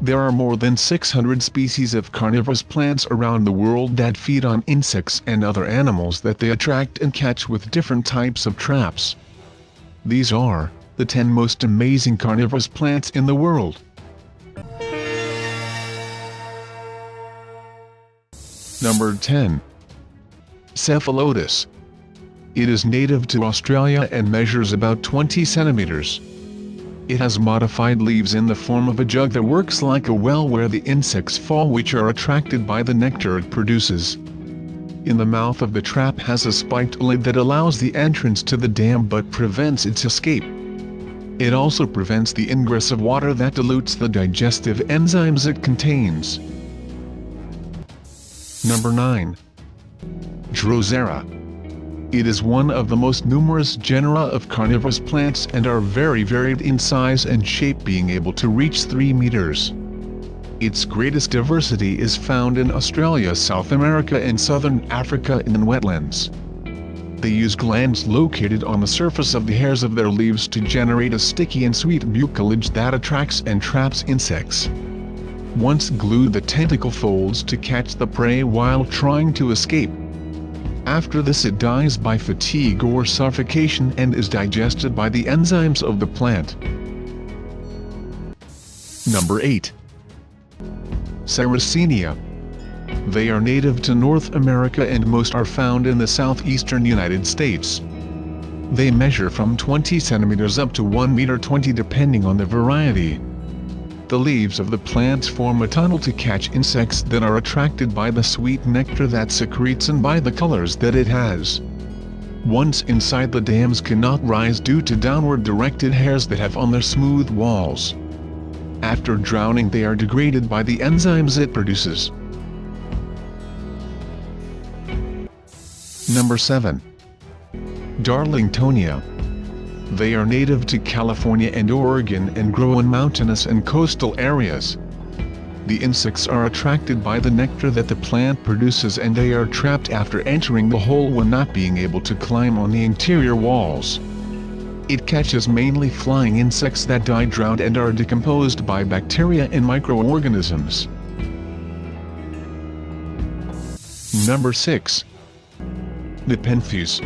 There are more than 600 species of carnivorous plants around the world that feed on insects and other animals that they attract and catch with different types of traps. These are the 10 most amazing carnivorous plants in the world. Number 10. Cephalotus. It is native to Australia and measures about 20 centimeters. It has modified leaves in the form of a jug that works like a well where the insects fall, which are attracted by the nectar it produces. In the mouth of the trap has a spiked lid that allows the entrance to the dam but prevents its escape. It also prevents the ingress of water that dilutes the digestive enzymes it contains. Number 9. Drosera. It is one of the most numerous genera of carnivorous plants and are very varied in size and shape, being able to reach 3 meters. Its greatest diversity is found in Australia, South America and Southern Africa in wetlands. They use glands located on the surface of the hairs of their leaves to generate a sticky and sweet mucilage that attracts and traps insects. Once glued, the tentacle folds to catch the prey while trying to escape. After this, it dies by fatigue or suffocation and is digested by the enzymes of the plant. Number 8. Sarracenia. They are native to North America and most are found in the southeastern United States. They measure from 20 centimeters up to 1 meter 20 depending on the variety. The leaves of the plant form a tunnel to catch insects that are attracted by the sweet nectar that secretes and by the colors that it has. Once inside, the dams cannot rise due to downward directed hairs that have on their smooth walls. After drowning, they are degraded by the enzymes it produces. Number 7. Darlingtonia. They are native to California and Oregon and grow in mountainous and coastal areas. The insects are attracted by the nectar that the plant produces and they are trapped after entering the hole when not being able to climb on the interior walls. It catches mainly flying insects that die drowned and are decomposed by bacteria and microorganisms. Number 6. Nepenthes.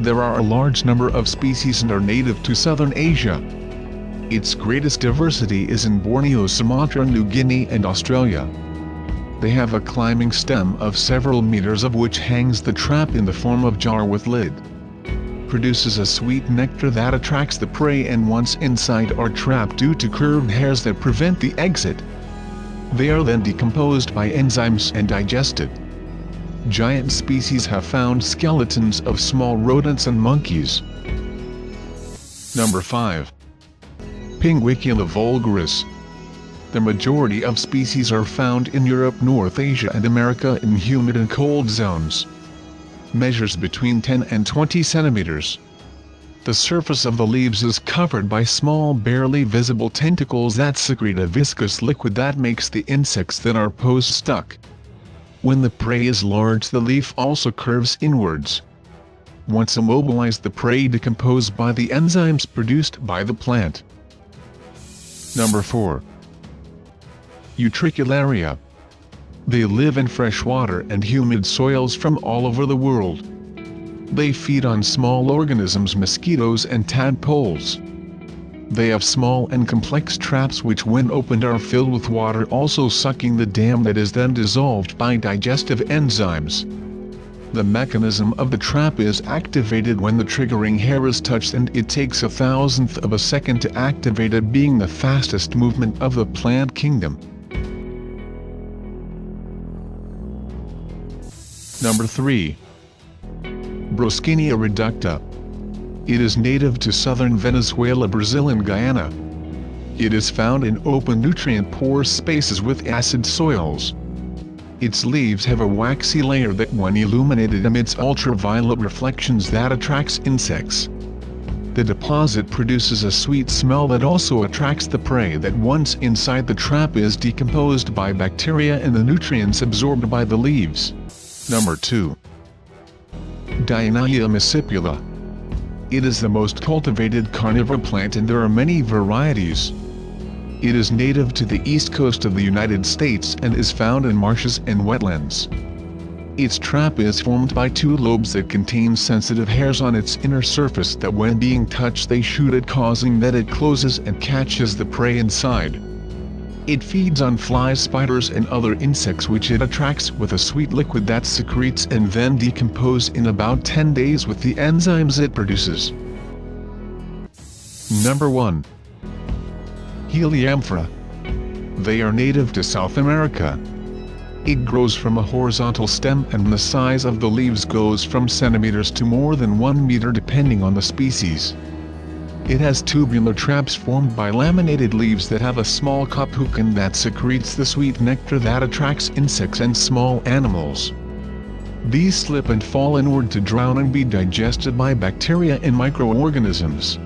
There are a large number of species and are native to southern Asia. Its greatest diversity is in Borneo, Sumatra, New Guinea and Australia. They have a climbing stem of several meters of which hangs the trap in the form of jar with lid. Produces a sweet nectar that attracts the prey and once inside are trapped due to curved hairs that prevent the exit. They are then decomposed by enzymes and digested. Giant species have found skeletons of small rodents and monkeys. Number 5. Pinguicula vulgaris. The majority of species are found in Europe, North Asia and America in humid and cold zones. Measures between 10 and 20 centimeters. The surface of the leaves is covered by small, barely visible tentacles that secrete a viscous liquid that makes the insects that are posed stuck. When the prey is large, the leaf also curves inwards. Once immobilized, the prey decompose by the enzymes produced by the plant. Number 4. Utricularia. They live in freshwater and humid soils from all over the world. They feed on small organisms, mosquitoes and tadpoles. They have small and complex traps which when opened are filled with water, also sucking the dam that is then dissolved by digestive enzymes. The mechanism of the trap is activated when the triggering hair is touched and it takes 1/1000th of a second to activate it, being the fastest movement of the plant kingdom. Number 3. Broschinia reducta. It is native to southern Venezuela, Brazil and Guyana. It is found in open nutrient-poor spaces with acid soils. Its leaves have a waxy layer that when illuminated emits ultraviolet reflections that attracts insects. The deposit produces a sweet smell that also attracts the prey that once inside the trap is decomposed by bacteria and the nutrients absorbed by the leaves. Number 2. Dionea muscipula. It is the most cultivated carnivore plant and there are many varieties. It is native to the east coast of the United States and is found in marshes and wetlands. Its trap is formed by two lobes that contain sensitive hairs on its inner surface that when being touched they shoot it, causing that it closes and catches the prey inside. It feeds on flies, spiders and other insects which it attracts with a sweet liquid that secretes and then decompose in about 10 days with the enzymes it produces. Number 1. Helianthera. They are native to South America. It grows from a horizontal stem and the size of the leaves goes from centimeters to more than 1 meter depending on the species. It has tubular traps formed by laminated leaves that have a small copepoon that secretes the sweet nectar that attracts insects and small animals. These slip and fall inward to drown and be digested by bacteria and microorganisms.